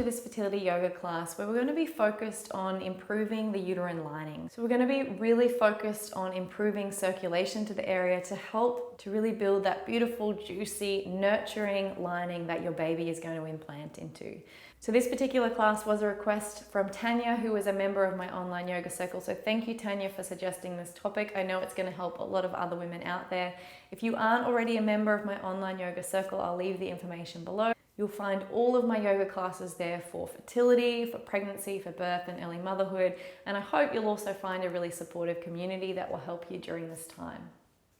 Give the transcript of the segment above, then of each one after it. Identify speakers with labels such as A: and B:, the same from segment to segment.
A: to this fertility yoga class where we're going to be focused on improving the uterine lining. So we're going to be really focused on improving circulation to the area to help to really build that beautiful, juicy, nurturing lining that your baby is going to implant into. So this particular class was a request from Tanya, who is a member of my online yoga circle. So thank you, Tanya, for suggesting this topic. I know it's going to help a lot of other women out there. If you aren't already a member of my online yoga circle, I'll leave the information below. You'll find all of my yoga classes there for fertility, for pregnancy, for birth and early motherhood. And I hope you'll also find a really supportive community that will help you during this time.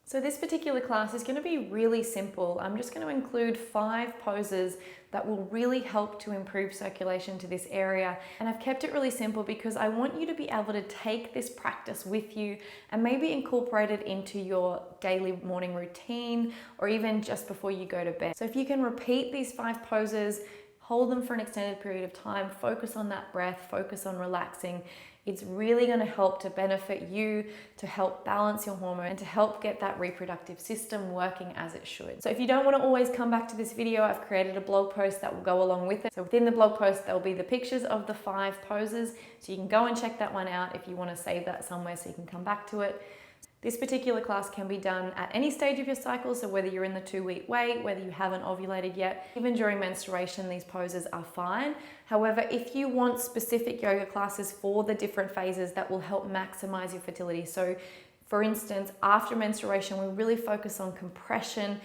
A: So this particular class is going to be really simple. I'm just going to include 5 poses that will really help to improve circulation to this area. And I've kept it really simple because I want you to be able to take this practice with you and maybe incorporate it into your daily morning routine or even just before you go to bed. So if you can repeat these 5 poses, hold them for an extended period of time, focus on that breath, focus on relaxing, it's really going to help to benefit you, to help balance your hormone, and to help get that reproductive system working as it should. So if you don't want to always come back to this video, I've created a blog post that will go along with it. So within the blog post, there'll be the pictures of the 5 poses. So you can go and check that one out if you want to save that somewhere so you can come back to it. This particular class can be done at any stage of your cycle, so whether you're in the 2-week wait, whether you haven't ovulated yet, even during menstruation, these poses are fine. However, if you want specific yoga classes for the different phases that will help maximize your fertility, so for instance, after menstruation, we really focus on compression,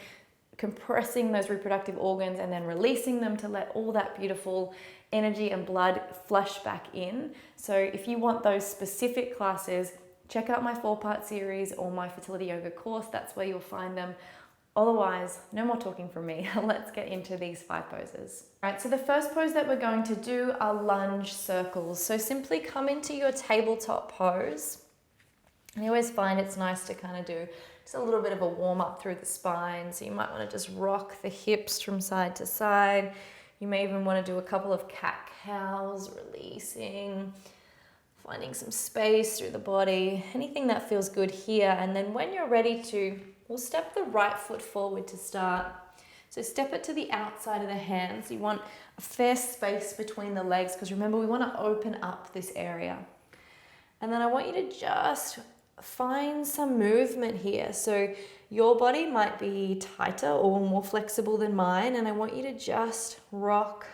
A: compressing those reproductive organs and then releasing them to let all that beautiful energy and blood flush back in. So if you want those specific classes, check out my 4-part series or my fertility yoga course. That's where you'll find them. Otherwise, no more talking from me. Let's get into these 5 poses. All right, so the first pose that we're going to do are lunge circles. So simply come into your tabletop pose. I always find it's nice to kind of do just a little bit of a warm up through the spine. So you might want to just rock the hips from side to side. You may even want to do a couple of cat-cows, releasing, finding some space through the body, anything that feels good here. And then when you're ready to, we'll step the right foot forward to start. So step it to the outside of the hands. You want a fair space between the legs because remember, we want to open up this area. And then I want you to just find some movement here. So your body might be tighter or more flexible than mine. And I want you to just rock,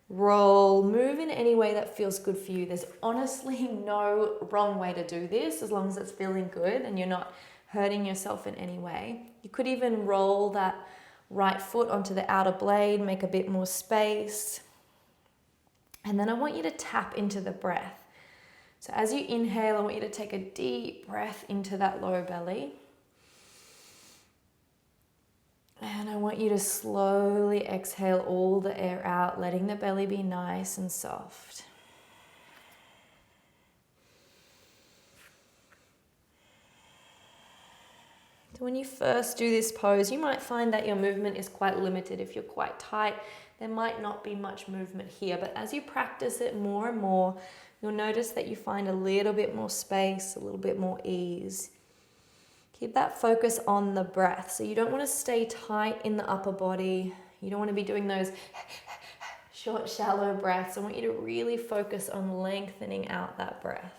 A: roll, move in any way that feels good for you. There's honestly no wrong way to do this as long as it's feeling good and you're not hurting yourself in any way. You could even roll that right foot onto the outer blade, make a bit more space. And then I want you to tap into the breath. So as you inhale, I want you to take a deep breath into that lower belly. And I want you to slowly exhale all the air out, letting the belly be nice and soft. So when you first do this pose, you might find that your movement is quite limited. If you're quite tight, there might not be much movement here. But as you practice it more and more, you'll notice that you find a little bit more space, a little bit more ease. Keep that focus on the breath. So you don't want to stay tight in the upper body. You don't want to be doing those short, shallow breaths. I want you to really focus on lengthening out that breath.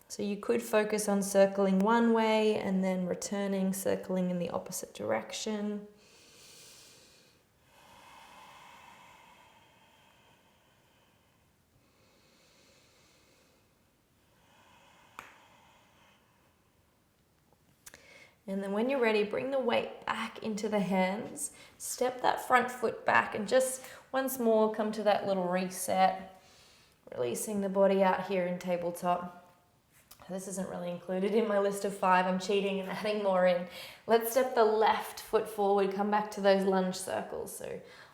A: So you could focus on circling one way and then returning, circling in the opposite direction. And then when you're ready, bring the weight back into the hands. Step that front foot back and just once more come to that little reset. Releasing the body out here in tabletop. This isn't really included in my list of 5. I'm cheating and adding more in. Let's step the left foot forward. Come back to those lunge circles. So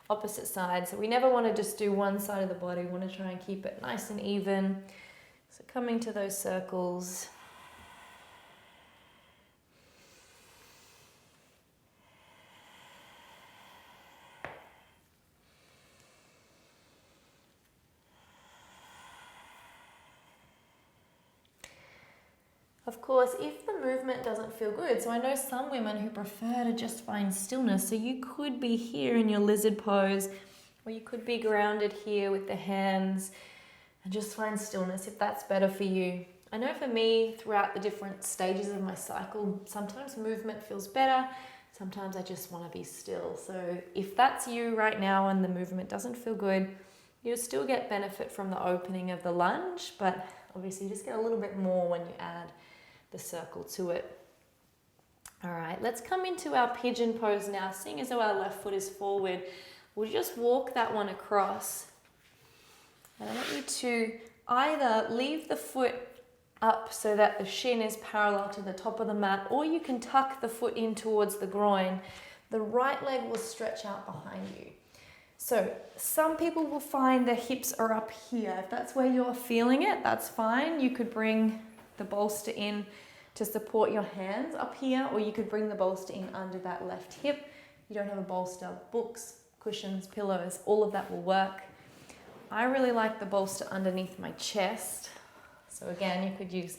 A: opposite side. So we never want to just do one side of the body. We want to try and keep it nice and even. So coming to those circles. Of course, if the movement doesn't feel good, so I know some women who prefer to just find stillness, so you could be here in your lizard pose, or you could be grounded here with the hands and just find stillness if that's better for you. I know for me, throughout the different stages of my cycle, sometimes movement feels better, sometimes I just want to be still. So if that's you right now and the movement doesn't feel good, you'll still get benefit from the opening of the lunge, but obviously you just get a little bit more when you add the circle to it. All right, let's come into our pigeon pose now. Seeing as though our left foot is forward, we'll just walk that one across. And I want you to either leave the foot up so that the shin is parallel to the top of the mat, or you can tuck the foot in towards the groin. The right leg will stretch out behind you. So some people will find their hips are up here. If that's where you're feeling it, that's fine. You could bring the bolster in to support your hands up here, or you could bring the bolster in under that left hip. You don't have a bolster, books, cushions, pillows, all of that will work. I really like the bolster underneath my chest. So again, you could use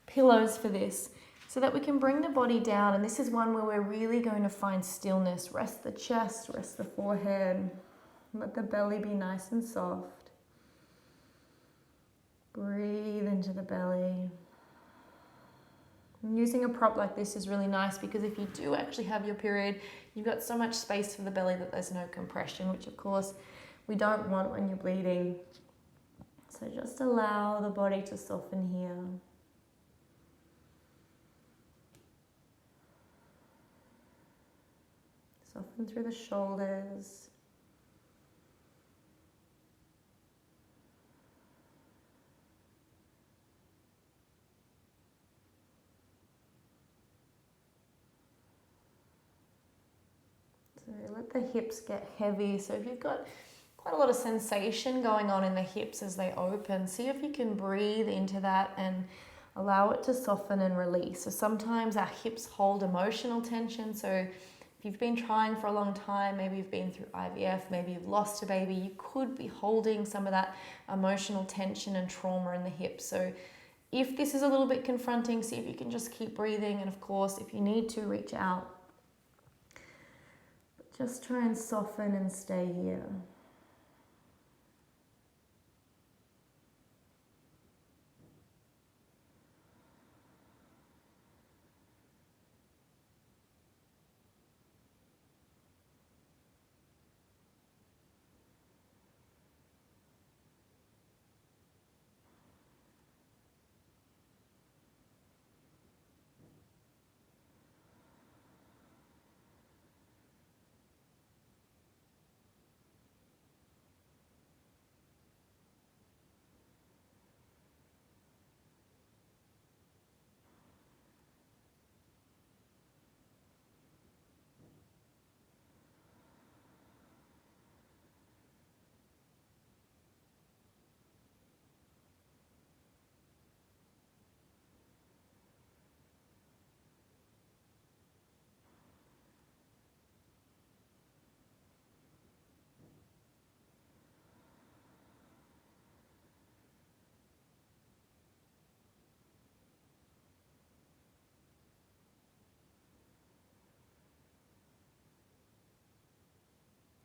A: pillows for this so that we can bring the body down. And this is one where we're really going to find stillness. Rest the chest, rest the forehead. Let the belly be nice and soft. Breathe into the belly. And using a prop like this is really nice because if you do actually have your period, you've got so much space for the belly that there's no compression, which of course we don't want when you're bleeding. So just allow the body to soften here. Soften through the shoulders. So let the hips get heavy. So if you've got quite a lot of sensation going on in the hips as they open, see if you can breathe into that and allow it to soften and release. So sometimes our hips hold emotional tension. So if you've been trying for a long time, maybe you've been through IVF, maybe you've lost a baby, you could be holding some of that emotional tension and trauma in the hips. So if this is a little bit confronting, see if you can just keep breathing. And of course, if you need to, reach out. Just try and soften and stay here.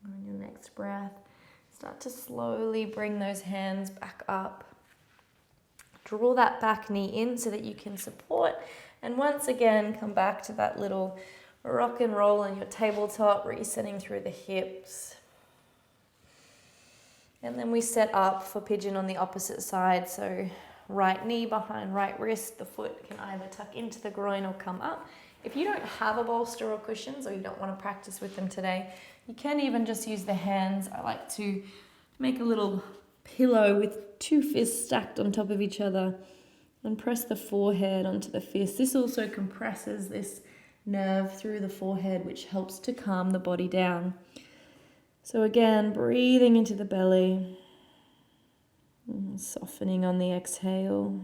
A: On your next breath, start to slowly bring those hands back up. Draw that back knee in so that you can support. And once again, come back to that little rock and roll on your tabletop, resetting through the hips. And then we set up for pigeon on the opposite side. So right knee behind right wrist, the foot can either tuck into the groin or come up. If you don't have a bolster or cushions, or you don't want to practice with them today, you can even just use the hands. I like to make a little pillow with two fists stacked on top of each other and press the forehead onto the fist. This also compresses this nerve through the forehead, which helps to calm the body down. So again, breathing into the belly, softening on the exhale.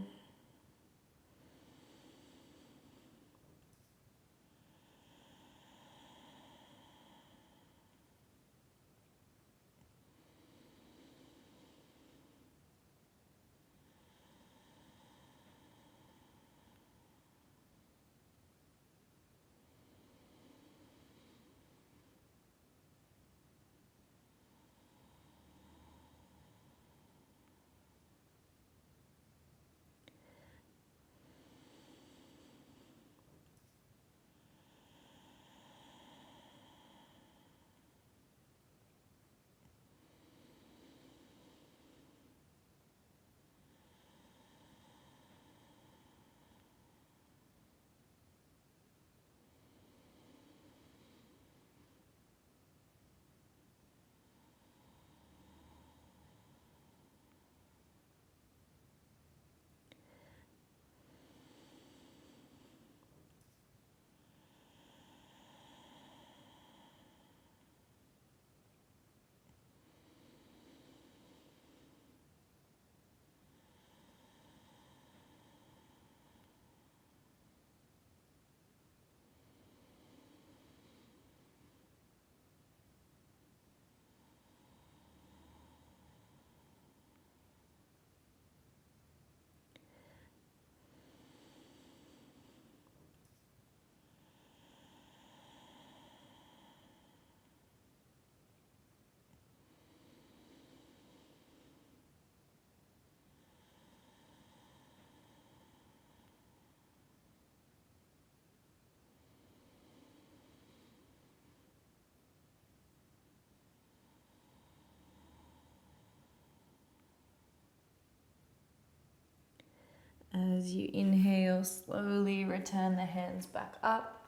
A: as you inhale, slowly return the hands back up.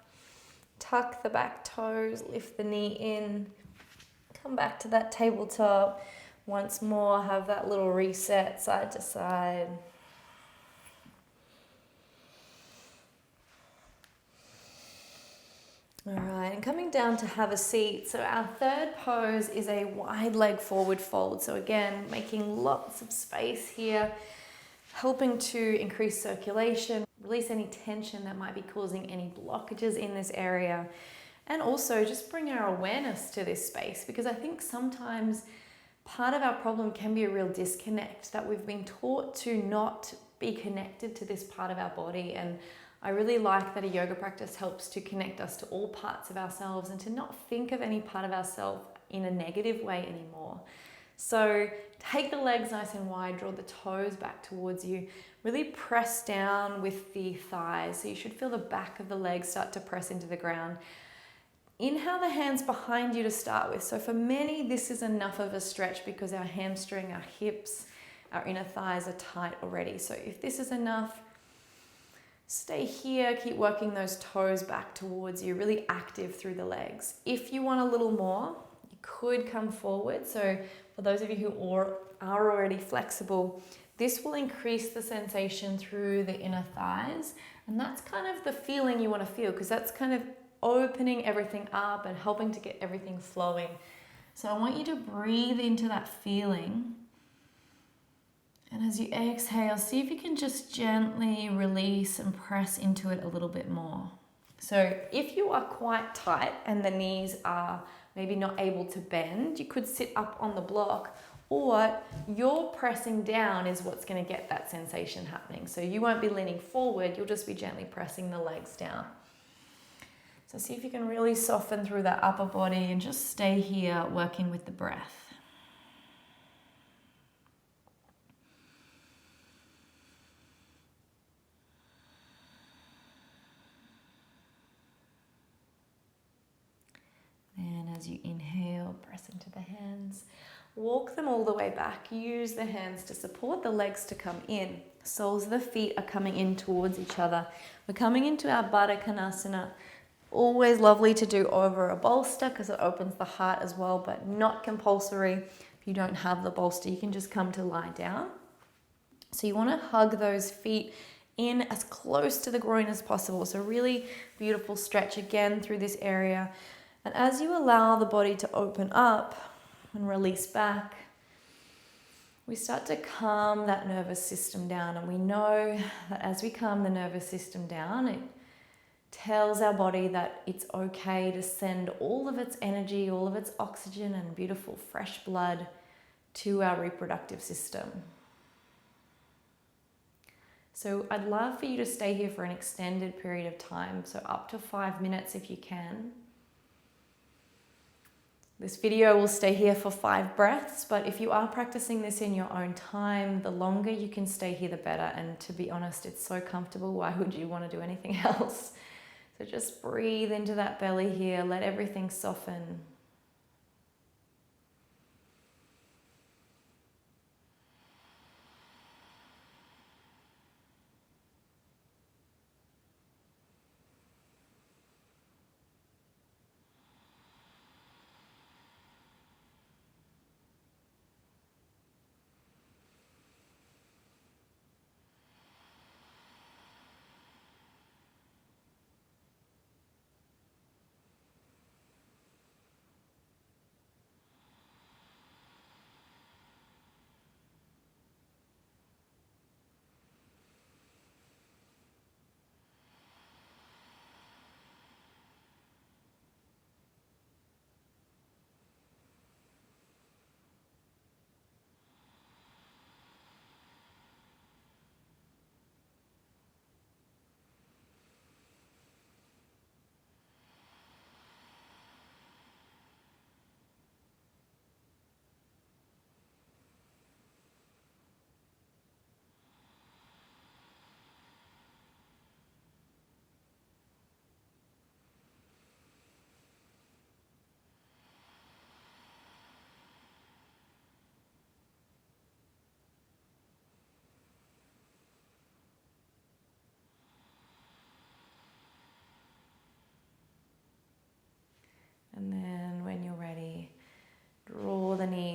A: Tuck the back toes, lift the knee in. Come back to that tabletop. Once more, have that little reset side to side. All right, and coming down to have a seat. So our third pose is a wide leg forward fold. So again, making lots of space here, helping to increase circulation, release any tension that might be causing any blockages in this area. And also just bring our awareness to this space, because I think sometimes part of our problem can be a real disconnect, that we've been taught to not be connected to this part of our body. And I really like that a yoga practice helps to connect us to all parts of ourselves and to not think of any part of ourselves in a negative way anymore. So take the legs nice and wide, draw the toes back towards you, really press down with the thighs. So you should feel the back of the legs start to press into the ground. Inhale the hands behind you to start with. So for many, this is enough of a stretch because our hamstring, our hips, our inner thighs are tight already. So if this is enough, stay here, keep working those toes back towards you, really active through the legs. If you want a little more, you could come forward. So for those of you who are already flexible, this will increase the sensation through the inner thighs. And that's kind of the feeling you want to feel, because that's kind of opening everything up and helping to get everything flowing. So I want you to breathe into that feeling. And as you exhale, see if you can just gently release and press into it a little bit more. So if you are quite tight and the knees are maybe not able to bend, you could sit up on the block, or your pressing down is what's going to get that sensation happening. So you won't be leaning forward, you'll just be gently pressing the legs down. So see if you can really soften through that upper body and just stay here working with the breath. And as you inhale, press into the hands. Walk them all the way back. Use the hands to support the legs to come in. Soles of the feet are coming in towards each other. We're coming into our Baddha Konasana. Always lovely to do over a bolster because it opens the heart as well, but not compulsory. If you don't have the bolster, you can just come to lie down. So you want to hug those feet in as close to the groin as possible. So really beautiful stretch again through this area. And as you allow the body to open up and release back, we start to calm that nervous system down. And we know that as we calm the nervous system down, it tells our body that it's okay to send all of its energy, all of its oxygen and beautiful fresh blood to our reproductive system. So I'd love for you to stay here for an extended period of time, so up to 5 minutes if you can. This video will stay here for 5 breaths, but if you are practicing this in your own time, the longer you can stay here, the better. And to be honest, it's so comfortable. Why would you want to do anything else? So just breathe into that belly here. Let everything soften.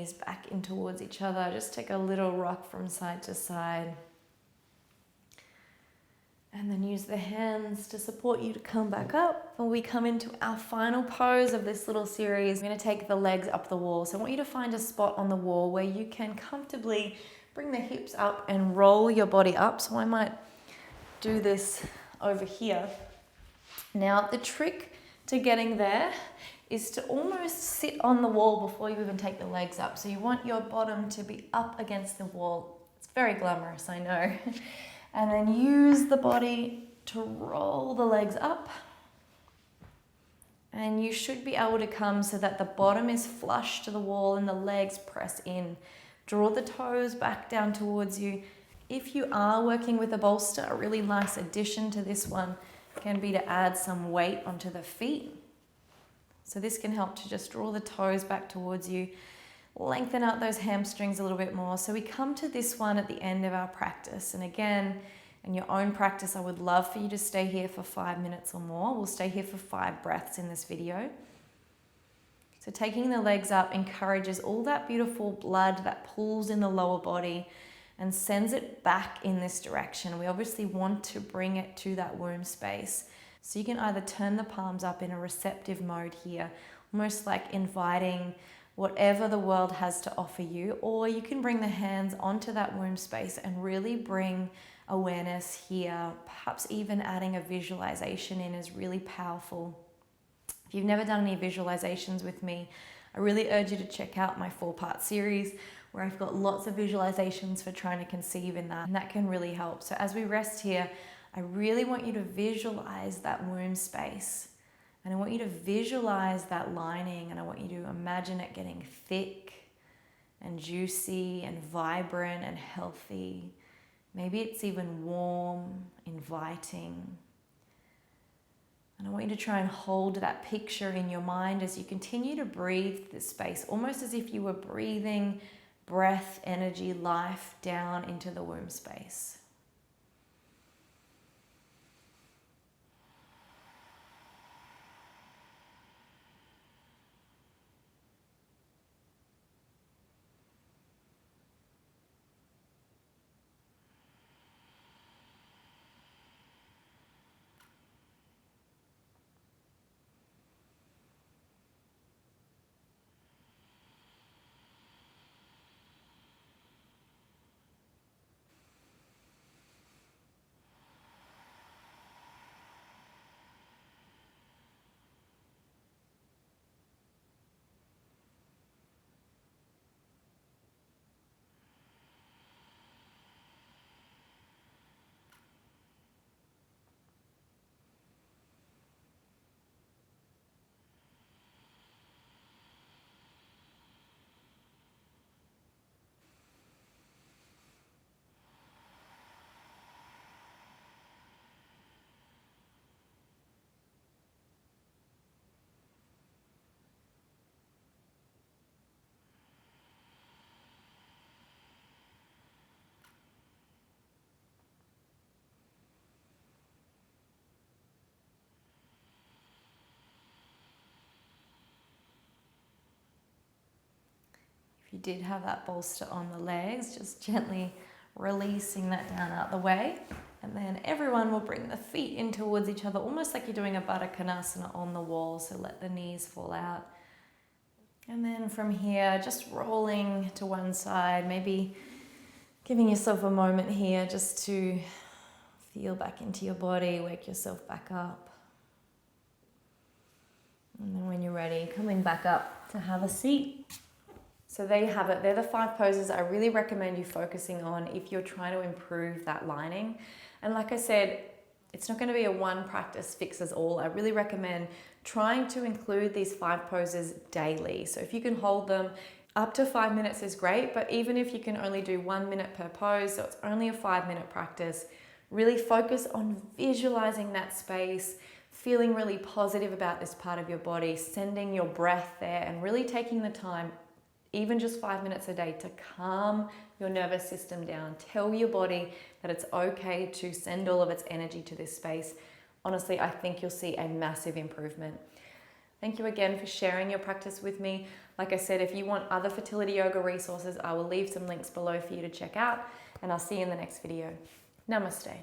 A: knees back in towards each other. Just take a little rock from side to side. And then use the hands to support you to come back up. When we come into our final pose of this little series, we're going to take the legs up the wall. So I want you to find a spot on the wall where you can comfortably bring the hips up and roll your body up. So I might do this over here. Now, the trick to getting there is to almost sit on the wall before you even take the legs up. So you want your bottom to be up against the wall. It's very glamorous, I know. And then use the body to roll the legs up. And you should be able to come so that the bottom is flush to the wall and the legs press in. Draw the toes back down towards you. If you are working with a bolster, a really nice addition to this one can be to add some weight onto the feet. So this can help to just draw the toes back towards you. Lengthen out those hamstrings a little bit more. So we come to this one at the end of our practice. And again, in your own practice, I would love for you to stay here for 5 minutes or more. We'll stay here for 5 breaths in this video. So taking the legs up encourages all that beautiful blood that pulls in the lower body and sends it back in this direction. We obviously want to bring it to that womb space. So you can either turn the palms up in a receptive mode here, almost like inviting whatever the world has to offer you, or you can bring the hands onto that womb space and really bring awareness here. Perhaps even adding a visualization in is really powerful. If you've never done any visualizations with me, I really urge you to check out my 4-part series where I've got lots of visualizations for trying to conceive in that, and that can really help. So as we rest here, I really want you to visualize that womb space. And I want you to visualize that lining, and I want you to imagine it getting thick and juicy and vibrant and healthy. Maybe it's even warm, inviting. And I want you to try and hold that picture in your mind as you continue to breathe this space, almost as if you were breathing breath, energy, life down into the womb space. If you did have that bolster on the legs, just gently releasing that down out the way. And then everyone will bring the feet in towards each other, almost like you're doing a Baddha Konasana on the wall. So let the knees fall out. And then from here, just rolling to one side, maybe giving yourself a moment here just to feel back into your body, wake yourself back up. And then when you're ready, coming back up to have a seat. So there you have it. They're the 5 poses I really recommend you focusing on if you're trying to improve that lining. And like I said, it's not going to be a one practice fixes all. I really recommend trying to include these 5 poses daily. So if you can hold them, up to 5 minutes is great, but even if you can only do 1 minute per pose, so it's only a 5-minute practice, really focus on visualizing that space, feeling really positive about this part of your body, sending your breath there, and really taking the time, even just 5 minutes a day, to calm your nervous system down. Tell your body that it's okay to send all of its energy to this space. Honestly, I think you'll see a massive improvement. Thank you again for sharing your practice with me. Like I said, if you want other fertility yoga resources, I will leave some links below for you to check out, and I'll see you in the next video. Namaste.